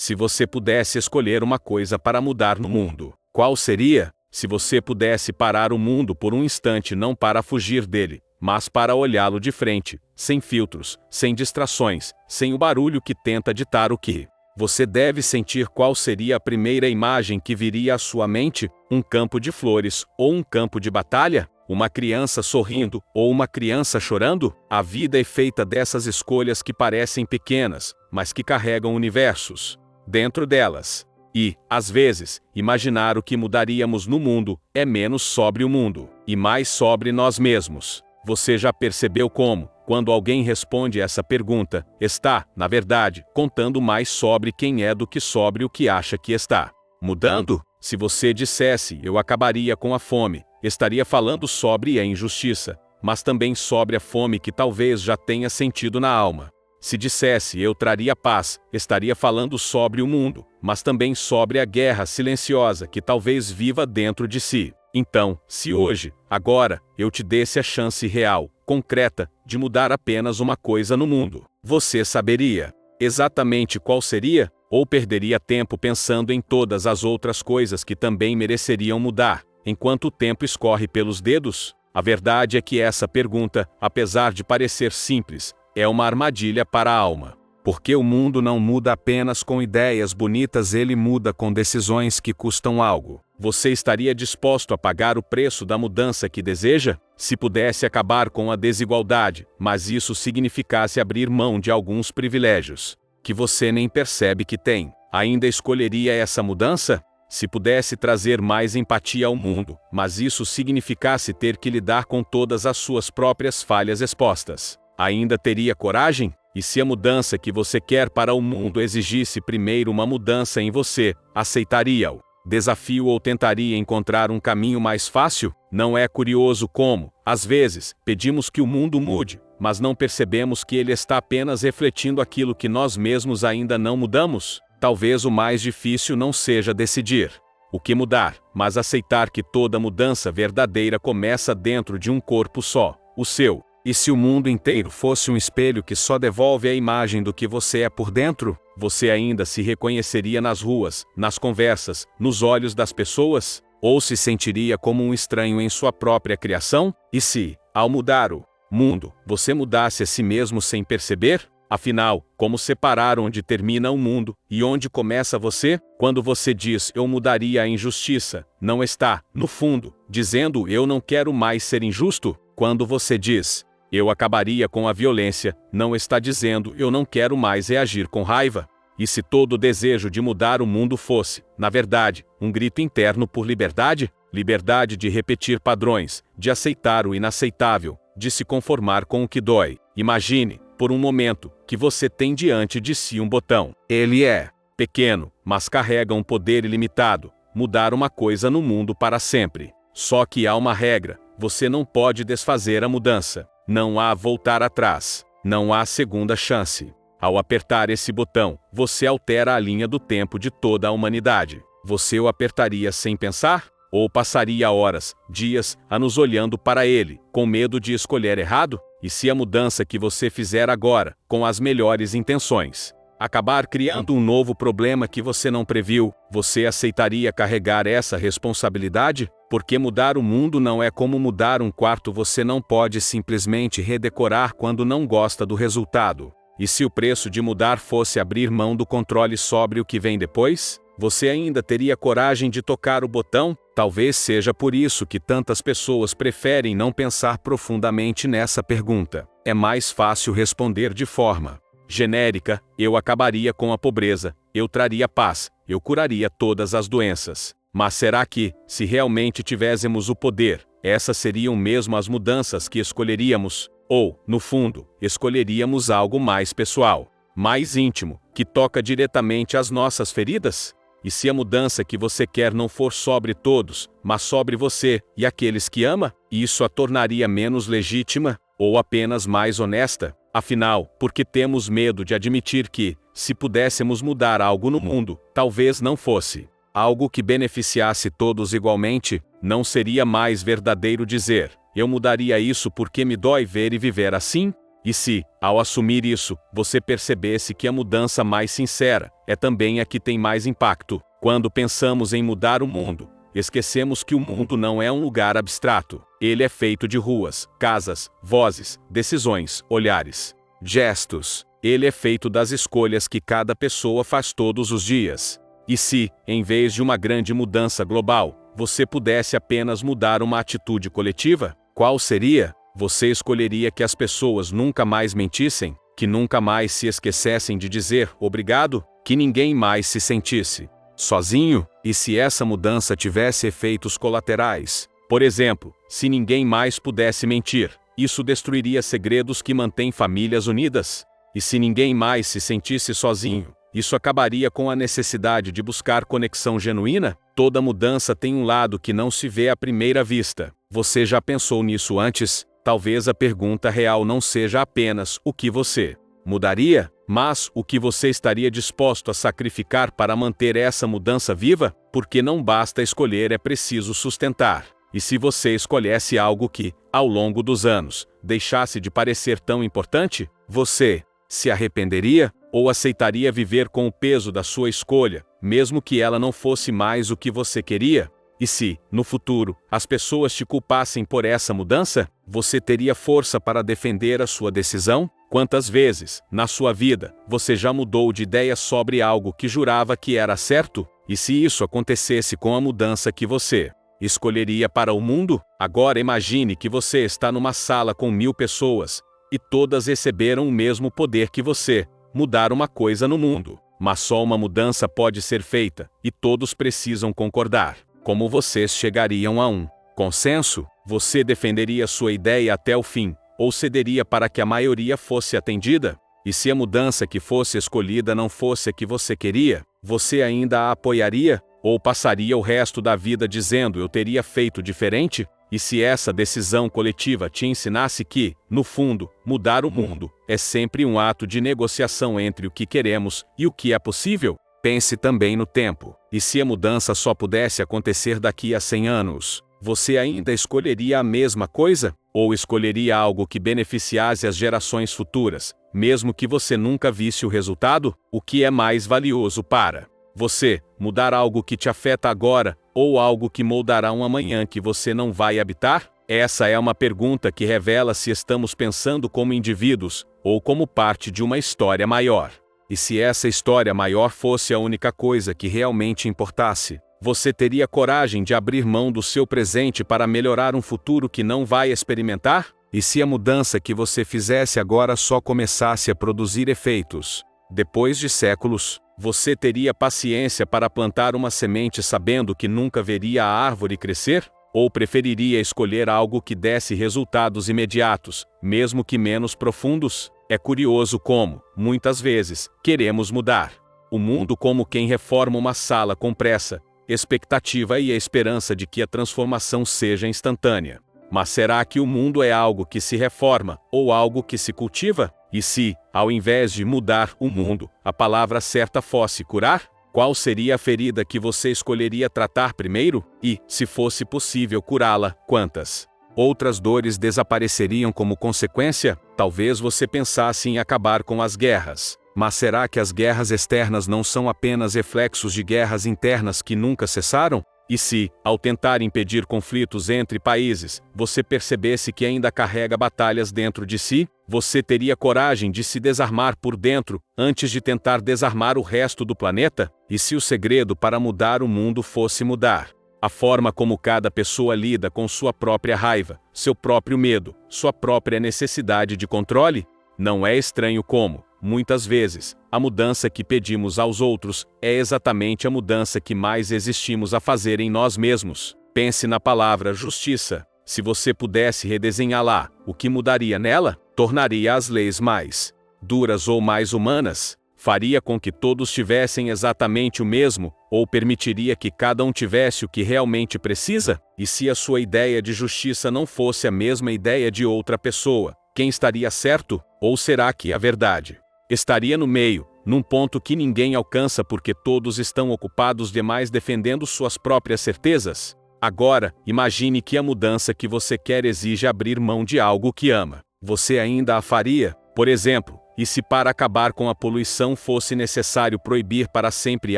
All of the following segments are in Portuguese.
Se você pudesse escolher uma coisa para mudar no mundo, qual seria? Se você pudesse parar o mundo por um instante, não para fugir dele, mas para olhá-lo de frente, sem filtros, sem distrações, sem o barulho que tenta ditar o que você deve sentir, qual seria a primeira imagem que viria à sua mente? Um campo de flores ou um campo de batalha? Uma criança sorrindo ou uma criança chorando? A vida é feita dessas escolhas que parecem pequenas, mas que carregam universos dentro delas. E, às vezes, imaginar o que mudaríamos no mundo é menos sobre o mundo e mais sobre nós mesmos. Você já percebeu como, quando alguém responde essa pergunta, está, na verdade, contando mais sobre quem é do que sobre o que acha que está mudando? Se você dissesse "eu acabaria com a fome", estaria falando sobre a injustiça, mas também sobre a fome que talvez já tenha sentido na alma. Se dissesse "eu traria paz", estaria falando sobre o mundo, mas também sobre a guerra silenciosa que talvez viva dentro de si. Então, se hoje, agora, eu te desse a chance real, concreta, de mudar apenas uma coisa no mundo, você saberia exatamente qual seria? Ou perderia tempo pensando em todas as outras coisas que também mereceriam mudar, enquanto o tempo escorre pelos dedos? A verdade é que essa pergunta, apesar de parecer simples, é uma armadilha para a alma. Porque o mundo não muda apenas com ideias bonitas, ele muda com decisões que custam algo. Você estaria disposto a pagar o preço da mudança que deseja? Se pudesse acabar com a desigualdade, mas isso significasse abrir mão de alguns privilégios que você nem percebe que tem, ainda escolheria essa mudança? Se pudesse trazer mais empatia ao mundo, mas isso significasse ter que lidar com todas as suas próprias falhas expostas, ainda teria coragem? E se a mudança que você quer para o mundo exigisse primeiro uma mudança em você, aceitaria o desafio ou tentaria encontrar um caminho mais fácil? Não é curioso como, às vezes, pedimos que o mundo mude, mas não percebemos que ele está apenas refletindo aquilo que nós mesmos ainda não mudamos? Talvez o mais difícil não seja decidir o que mudar, mas aceitar que toda mudança verdadeira começa dentro de um corpo só, o seu. E se o mundo inteiro fosse um espelho que só devolve a imagem do que você é por dentro, você ainda se reconheceria nas ruas, nas conversas, nos olhos das pessoas? Ou se sentiria como um estranho em sua própria criação? E se, ao mudar o mundo, você mudasse a si mesmo sem perceber? Afinal, como separar onde termina o mundo e onde começa você? Quando você diz "eu mudaria a injustiça", não está, no fundo, dizendo "eu não quero mais ser injusto"? Quando você diz "eu acabaria com a violência", não está dizendo "eu não quero mais reagir com raiva"? E se todo o desejo de mudar o mundo fosse, na verdade, um grito interno por liberdade? Liberdade de repetir padrões, de aceitar o inaceitável, de se conformar com o que dói. Imagine, por um momento, que você tem diante de si um botão. Ele é pequeno, mas carrega um poder ilimitado: mudar uma coisa no mundo para sempre. Só que há uma regra: você não pode desfazer a mudança. Não há voltar atrás. Não há segunda chance. Ao apertar esse botão, você altera a linha do tempo de toda a humanidade. Você o apertaria sem pensar? Ou passaria horas, dias, anos olhando para ele, com medo de escolher errado? E se a mudança que você fizer agora, com as melhores intenções, acabar criando um novo problema que você não previu, você aceitaria carregar essa responsabilidade? Porque mudar o mundo não é como mudar um quarto, você não pode simplesmente redecorar quando não gosta do resultado. E se o preço de mudar fosse abrir mão do controle sobre o que vem depois? Você ainda teria coragem de tocar o botão? Talvez seja por isso que tantas pessoas preferem não pensar profundamente nessa pergunta. É mais fácil responder de forma genérica: eu acabaria com a pobreza, eu traria paz, eu curaria todas as doenças. Mas será que, se realmente tivéssemos o poder, essas seriam mesmo as mudanças que escolheríamos? Ou, no fundo, escolheríamos algo mais pessoal, mais íntimo, que toca diretamente às nossas feridas? E se a mudança que você quer não for sobre todos, mas sobre você e aqueles que ama, isso a tornaria menos legítima, ou apenas mais honesta? Afinal, por que temos medo de admitir que, se pudéssemos mudar algo no mundo, talvez não fosse algo que beneficiasse todos igualmente? Não seria mais verdadeiro dizer: eu mudaria isso porque me dói ver e viver assim? E se, ao assumir isso, você percebesse que a mudança mais sincera é também a que tem mais impacto? Quando pensamos em mudar o mundo, esquecemos que o mundo não é um lugar abstrato. Ele é feito de ruas, casas, vozes, decisões, olhares, gestos. Ele é feito das escolhas que cada pessoa faz todos os dias. E se, em vez de uma grande mudança global, você pudesse apenas mudar uma atitude coletiva, qual seria? Você escolheria que as pessoas nunca mais mentissem? Que nunca mais se esquecessem de dizer obrigado? Que ninguém mais se sentisse sozinho? E se essa mudança tivesse efeitos colaterais? Por exemplo, se ninguém mais pudesse mentir, isso destruiria segredos que mantêm famílias unidas? E se ninguém mais se sentisse sozinho, isso acabaria com a necessidade de buscar conexão genuína? Toda mudança tem um lado que não se vê à primeira vista. Você já pensou nisso antes? Talvez a pergunta real não seja apenas o que você mudaria, mas o que você estaria disposto a sacrificar para manter essa mudança viva? Porque não basta escolher, é preciso sustentar. E se você escolhesse algo que, ao longo dos anos, deixasse de parecer tão importante, você se arrependeria? Ou aceitaria viver com o peso da sua escolha, mesmo que ela não fosse mais o que você queria? E se, no futuro, as pessoas te culpassem por essa mudança, você teria força para defender a sua decisão? Quantas vezes, na sua vida, você já mudou de ideia sobre algo que jurava que era certo? E se isso acontecesse com a mudança que você escolheria para o mundo? Agora imagine que você está numa sala com 1000 pessoas, e todas receberam o mesmo poder que você: mudar uma coisa no mundo. Mas só uma mudança pode ser feita, e todos precisam concordar. Como vocês chegariam a um consenso? Você defenderia sua ideia até o fim, ou cederia para que a maioria fosse atendida? E se a mudança que fosse escolhida não fosse a que você queria, você ainda a apoiaria? Ou passaria o resto da vida dizendo eu teria feito diferente? E se essa decisão coletiva te ensinasse que, no fundo, mudar o mundo é sempre um ato de negociação entre o que queremos e o que é possível? Pense também no tempo. E se a mudança só pudesse acontecer daqui a 100 anos, você ainda escolheria a mesma coisa? Ou escolheria algo que beneficiasse as gerações futuras, mesmo que você nunca visse o resultado? O que é mais valioso para você: mudar algo que te afeta agora, ou algo que moldará um amanhã que você não vai habitar? Essa é uma pergunta que revela se estamos pensando como indivíduos, ou como parte de uma história maior. E se essa história maior fosse a única coisa que realmente importasse, você teria coragem de abrir mão do seu presente para melhorar um futuro que não vai experimentar? E se a mudança que você fizesse agora só começasse a produzir efeitos depois de séculos? Você teria paciência para plantar uma semente sabendo que nunca veria a árvore crescer? Ou preferiria escolher algo que desse resultados imediatos, mesmo que menos profundos? É curioso como, muitas vezes, queremos mudar o mundo como quem reforma uma sala com pressa, expectativa e a esperança de que a transformação seja instantânea. Mas será que o mundo é algo que se reforma, ou algo que se cultiva? E se, ao invés de mudar o mundo, a palavra certa fosse curar? Qual seria a ferida que você escolheria tratar primeiro? E, se fosse possível curá-la, quantas outras dores desapareceriam como consequência? Talvez você pensasse em acabar com as guerras. Mas será que as guerras externas não são apenas reflexos de guerras internas que nunca cessaram? E se, ao tentar impedir conflitos entre países, você percebesse que ainda carrega batalhas dentro de si? Você teria coragem de se desarmar por dentro, antes de tentar desarmar o resto do planeta? E se o segredo para mudar o mundo fosse mudar a forma como cada pessoa lida com sua própria raiva, seu próprio medo, sua própria necessidade de controle? Não é estranho como, muitas vezes, a mudança que pedimos aos outros é exatamente a mudança que mais resistimos a fazer em nós mesmos. Pense na palavra justiça. Se você pudesse redesenhá-la, o que mudaria nela? Tornaria as leis mais duras ou mais humanas? Faria com que todos tivessem exatamente o mesmo, ou permitiria que cada um tivesse o que realmente precisa? E se a sua ideia de justiça não fosse a mesma ideia de outra pessoa, quem estaria certo? Ou será que a verdade estaria no meio, num ponto que ninguém alcança porque todos estão ocupados demais defendendo suas próprias certezas? Agora, imagine que a mudança que você quer exige abrir mão de algo que ama. você ainda a faria? Por exemplo, e se para acabar com a poluição fosse necessário proibir para sempre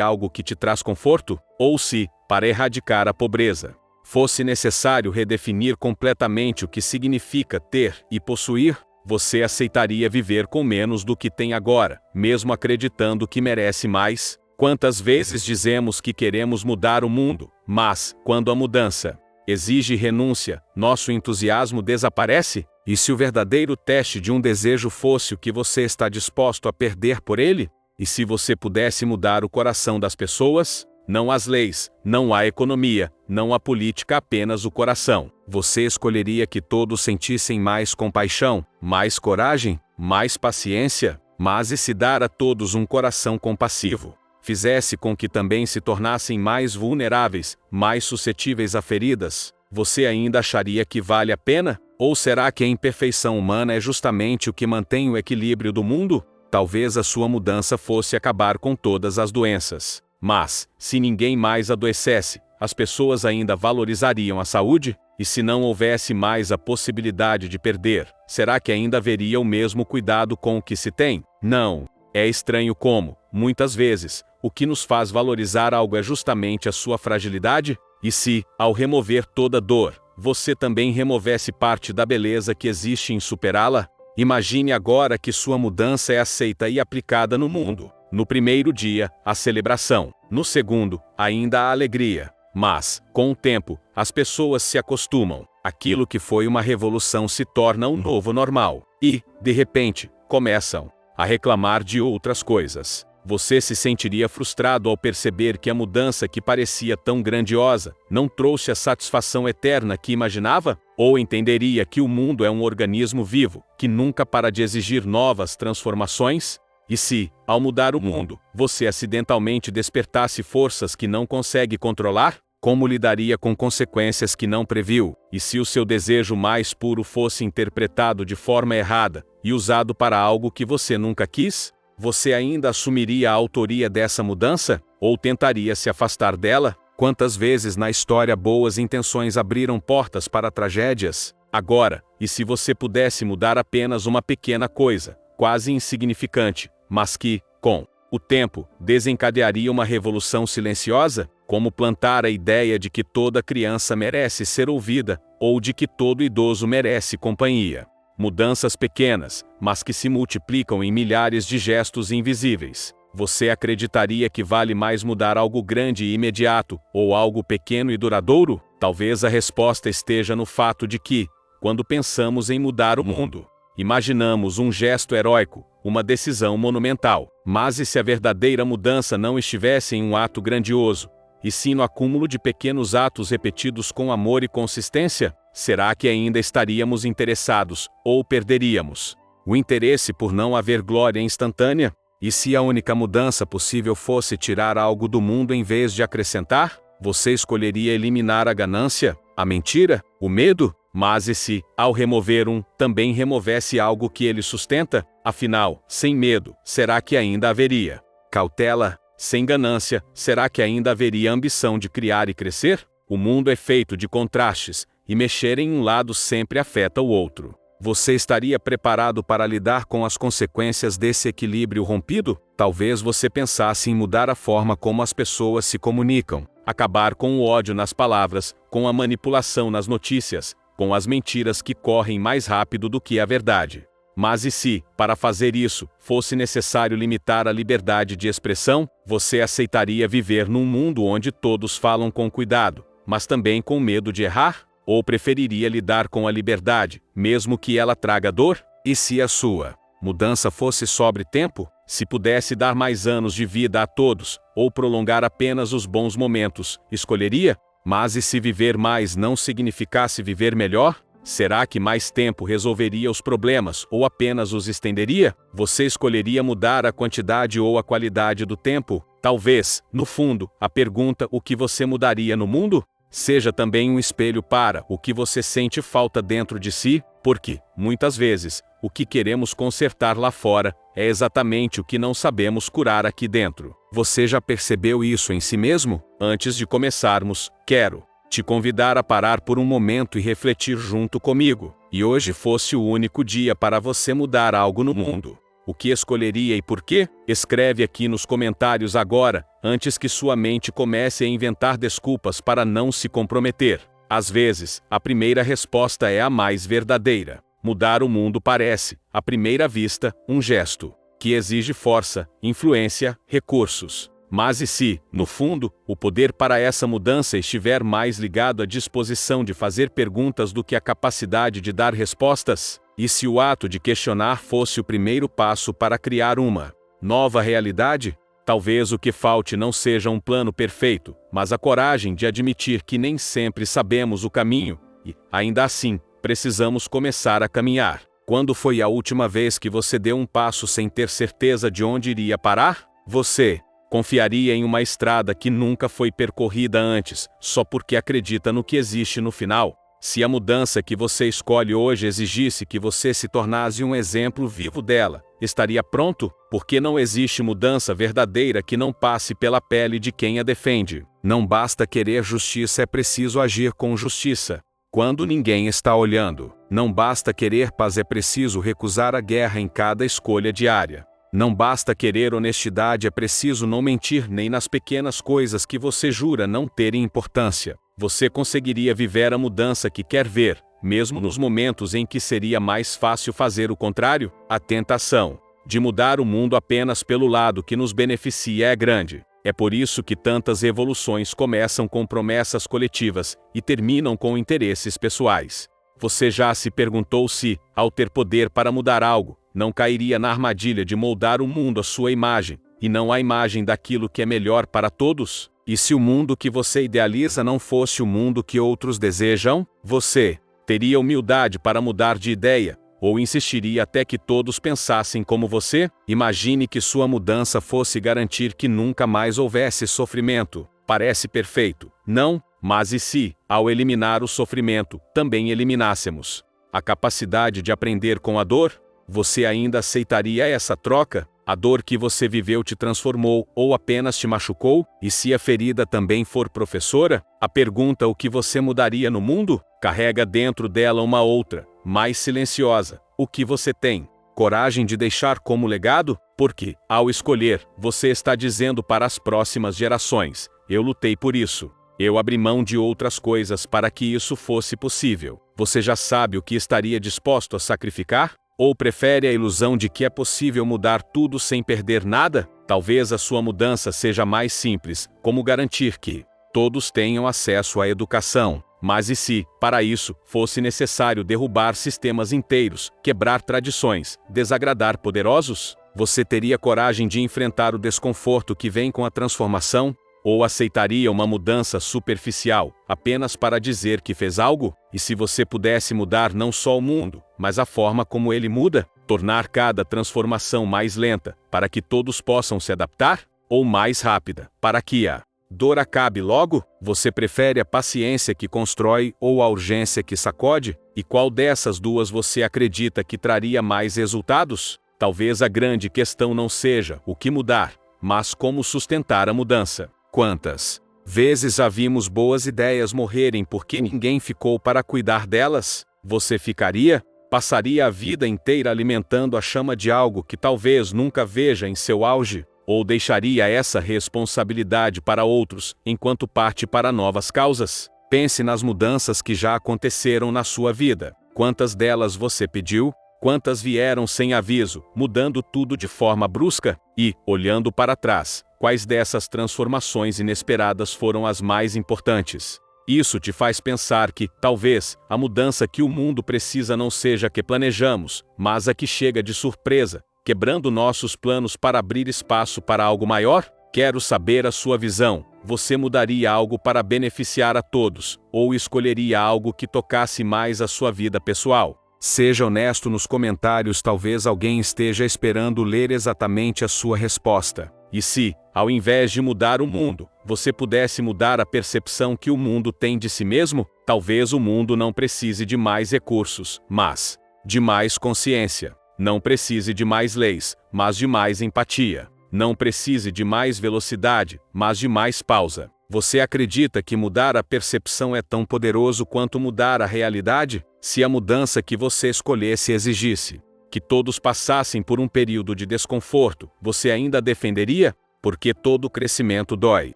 algo que te traz conforto? Ou se, para erradicar a pobreza, fosse necessário redefinir completamente o que significa ter e possuir? Você aceitaria viver com menos do que tem agora, mesmo acreditando que merece mais? Quantas vezes dizemos que queremos mudar o mundo, mas, quando a mudança exige renúncia, nosso entusiasmo desaparece? E se o verdadeiro teste de um desejo fosse o que você está disposto a perder por ele? E se você pudesse mudar o coração das pessoas? Não as leis, não a economia, não a política, apenas o coração. Você escolheria que todos sentissem mais compaixão, mais coragem, mais paciência? Mas e se dar a todos um coração compassivo fizesse com que também se tornassem mais vulneráveis, mais suscetíveis a feridas? Você ainda acharia que vale a pena? Ou será que a imperfeição humana é justamente o que mantém o equilíbrio do mundo? Talvez a sua mudança fosse acabar com todas as doenças. Mas, se ninguém mais adoecesse, as pessoas ainda valorizariam a saúde? E se não houvesse mais a possibilidade de perder, será que ainda haveria o mesmo cuidado com o que se tem? Não. É estranho como, muitas vezes, o que nos faz valorizar algo é justamente a sua fragilidade? E se, ao remover toda dor, você também removesse parte da beleza que existe em superá-la? Imagine agora que sua mudança é aceita e aplicada no mundo. No primeiro dia, a celebração. No segundo, ainda a alegria. Mas, com o tempo, as pessoas se acostumam. Aquilo que foi uma revolução se torna um novo normal. E, de repente, começam a reclamar de outras coisas. Você se sentiria frustrado ao perceber que a mudança que parecia tão grandiosa não trouxe a satisfação eterna que imaginava? Ou entenderia que o mundo é um organismo vivo, que nunca para de exigir novas transformações? E se, ao mudar o mundo, você acidentalmente despertasse forças que não consegue controlar? Como lidaria com consequências que não previu? E se o seu desejo mais puro fosse interpretado de forma errada e usado para algo que você nunca quis? Você ainda assumiria a autoria dessa mudança? Ou tentaria se afastar dela? Quantas vezes na história boas intenções abriram portas para tragédias? Agora, e se você pudesse mudar apenas uma pequena coisa, quase insignificante, mas que, com o tempo, desencadearia uma revolução silenciosa? Como plantar a ideia de que toda criança merece ser ouvida, ou de que todo idoso merece companhia. Mudanças pequenas, mas que se multiplicam em milhares de gestos invisíveis. Você acreditaria que vale mais mudar algo grande e imediato, ou algo pequeno e duradouro? Talvez a resposta esteja no fato de que, quando pensamos em mudar o mundo, imaginamos um gesto heróico, uma decisão monumental. Mas e se a verdadeira mudança não estivesse em um ato grandioso, e sim no acúmulo de pequenos atos repetidos com amor e consistência? Será que ainda estaríamos interessados, ou perderíamos o interesse por não haver glória instantânea? E se a única mudança possível fosse tirar algo do mundo em vez de acrescentar? Você escolheria eliminar a ganância, a mentira, o medo? Mas e se, ao remover um, também removesse algo que ele sustenta? Afinal, sem medo, será que ainda haveria cautela? Sem ganância, será que ainda haveria ambição de criar e crescer? O mundo é feito de contrastes, e mexer em um lado sempre afeta o outro. Você estaria preparado para lidar com as consequências desse equilíbrio rompido? Talvez você pensasse em mudar a forma como as pessoas se comunicam, acabar com o ódio nas palavras, com a manipulação nas notícias, com as mentiras que correm mais rápido do que a verdade. Mas e se, para fazer isso, fosse necessário limitar a liberdade de expressão? Você aceitaria viver num mundo onde todos falam com cuidado, mas também com medo de errar? Ou preferiria lidar com a liberdade, mesmo que ela traga dor? E se a sua mudança fosse sobre tempo? Se pudesse dar mais anos de vida a todos, ou prolongar apenas os bons momentos, escolheria? Mas e se viver mais não significasse viver melhor? Será que mais tempo resolveria os problemas ou apenas os estenderia? Você escolheria mudar a quantidade ou a qualidade do tempo? Talvez, no fundo, a pergunta "o que você mudaria no mundo?" seja também um espelho para o que você sente falta dentro de si, porque, muitas vezes, o que queremos consertar lá fora é exatamente o que não sabemos curar aqui dentro. Você já percebeu isso em si mesmo? Antes de começarmos, quero te convidar a parar por um momento e refletir junto comigo. E hoje fosse o único dia para você mudar algo no mundo. O que escolheria e por quê? Escreve aqui nos comentários agora, antes que sua mente comece a inventar desculpas para não se comprometer. Às vezes, a primeira resposta é a mais verdadeira. Mudar o mundo parece, à primeira vista, um gesto que exige força, influência, recursos. Mas e se, no fundo, o poder para essa mudança estiver mais ligado à disposição de fazer perguntas do que à capacidade de dar respostas? E se o ato de questionar fosse o primeiro passo para criar uma nova realidade? Talvez o que falte não seja um plano perfeito, mas a coragem de admitir que nem sempre sabemos o caminho, e, ainda assim, precisamos começar a caminhar. Quando foi a última vez que você deu um passo sem ter certeza de onde iria parar? Você confiaria em uma estrada que nunca foi percorrida antes, só porque acredita no que existe no final? Se a mudança que você escolhe hoje exigisse que você se tornasse um exemplo vivo dela, estaria pronto? Porque não existe mudança verdadeira que não passe pela pele de quem a defende. Não basta querer justiça, é preciso agir com justiça. Quando ninguém está olhando. Não basta querer paz, é preciso recusar a guerra em cada escolha diária. Não basta querer honestidade, é preciso não mentir nem nas pequenas coisas que você jura não terem importância. Você conseguiria viver a mudança que quer ver, mesmo nos momentos em que seria mais fácil fazer o contrário? A tentação de mudar o mundo apenas pelo lado que nos beneficia é grande. É por isso que tantas revoluções começam com promessas coletivas e terminam com interesses pessoais. Você já se perguntou se, ao ter poder para mudar algo, não cairia na armadilha de moldar o mundo à sua imagem, e não à imagem daquilo que é melhor para todos? E se o mundo que você idealiza não fosse o mundo que outros desejam? Você teria humildade para mudar de ideia? Ou insistiria até que todos pensassem como você? Imagine que sua mudança fosse garantir que nunca mais houvesse sofrimento. Parece perfeito, não? Mas e se, ao eliminar o sofrimento, também eliminássemos a capacidade de aprender com a dor? Você ainda aceitaria essa troca? A dor que você viveu te transformou ou apenas te machucou? E se a ferida também for professora? A pergunta o que você mudaria no mundo? Carrega dentro dela uma outra, mais silenciosa. O que você tem coragem de deixar como legado? Porque, ao escolher, você está dizendo para as próximas gerações: eu lutei por isso. Eu abri mão de outras coisas para que isso fosse possível. Você já sabe o que estaria disposto a sacrificar? Ou prefere a ilusão de que é possível mudar tudo sem perder nada? Talvez a sua mudança seja mais simples, como garantir que todos tenham acesso à educação. Mas e se, para isso, fosse necessário derrubar sistemas inteiros, quebrar tradições, desagradar poderosos? Você teria coragem de enfrentar o desconforto que vem com a transformação? Ou aceitaria uma mudança superficial, apenas para dizer que fez algo? E se você pudesse mudar não só o mundo, mas a forma como ele muda? Tornar cada transformação mais lenta, para que todos possam se adaptar? Ou mais rápida, para que a dor acabe logo? Você prefere a paciência que constrói ou a urgência que sacode? E qual dessas duas você acredita que traria mais resultados? Talvez a grande questão não seja o que mudar, mas como sustentar a mudança. Quantas vezes já vimos boas ideias morrerem porque ninguém ficou para cuidar delas? Você ficaria? Passaria a vida inteira alimentando a chama de algo que talvez nunca veja em seu auge? Ou deixaria essa responsabilidade para outros, enquanto parte para novas causas? Pense nas mudanças que já aconteceram na sua vida. Quantas delas você pediu? Quantas vieram sem aviso, mudando tudo de forma brusca? E, olhando para trás, quais dessas transformações inesperadas foram as mais importantes? Isso te faz pensar que, talvez, a mudança que o mundo precisa não seja a que planejamos, mas a que chega de surpresa, quebrando nossos planos para abrir espaço para algo maior? Quero saber a sua visão. Você mudaria algo para beneficiar a todos, ou escolheria algo que tocasse mais a sua vida pessoal? Seja honesto nos comentários, talvez alguém esteja esperando ler exatamente a sua resposta. E se, ao invés de mudar o mundo, você pudesse mudar a percepção que o mundo tem de si mesmo? Talvez o mundo não precise de mais recursos, mas de mais consciência. Não precise de mais leis, mas de mais empatia. Não precise de mais velocidade, mas de mais pausa. Você acredita que mudar a percepção é tão poderoso quanto mudar a realidade? Se a mudança que você escolhesse exigisse que todos passassem por um período de desconforto, você ainda defenderia? Porque todo crescimento dói.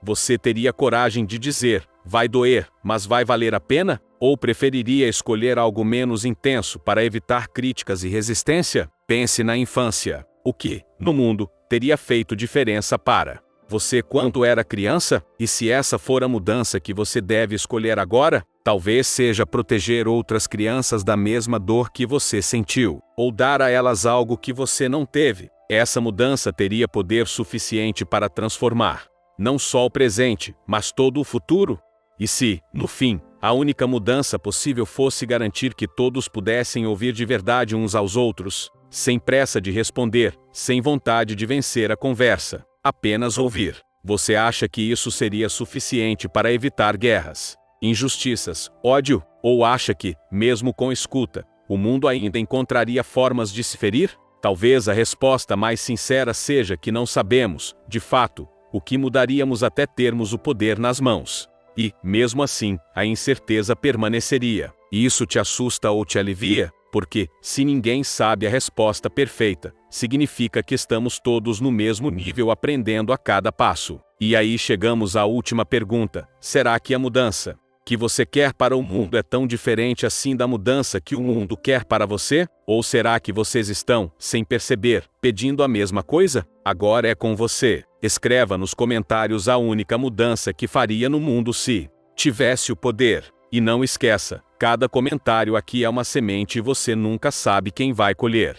Você teria coragem de dizer, vai doer, mas vai valer a pena? Ou preferiria escolher algo menos intenso para evitar críticas e resistência? Pense na infância. O que, no mundo, teria feito diferença para você quando era criança? E se essa for a mudança que você deve escolher agora? Talvez seja proteger outras crianças da mesma dor que você sentiu, ou dar a elas algo que você não teve. Essa mudança teria poder suficiente para transformar não só o presente, mas todo o futuro? E se, no fim, a única mudança possível fosse garantir que todos pudessem ouvir de verdade uns aos outros, sem pressa de responder, sem vontade de vencer a conversa, apenas ouvir? Você acha que isso seria suficiente para evitar guerras, injustiças, ódio? Ou acha que, mesmo com escuta, o mundo ainda encontraria formas de se ferir? Talvez a resposta mais sincera seja que não sabemos, de fato, o que mudaríamos até termos o poder nas mãos. E, mesmo assim, a incerteza permaneceria. E isso te assusta ou te alivia? Porque, se ninguém sabe a resposta perfeita, significa que estamos todos no mesmo nível aprendendo a cada passo. E aí chegamos à última pergunta: será que a mudança que você quer para o mundo é tão diferente assim da mudança que o mundo quer para você? Ou será que vocês estão, sem perceber, pedindo a mesma coisa? Agora é com você. Escreva nos comentários a única mudança que faria no mundo se tivesse o poder. E não esqueça, cada comentário aqui é uma semente e você nunca sabe quem vai colher.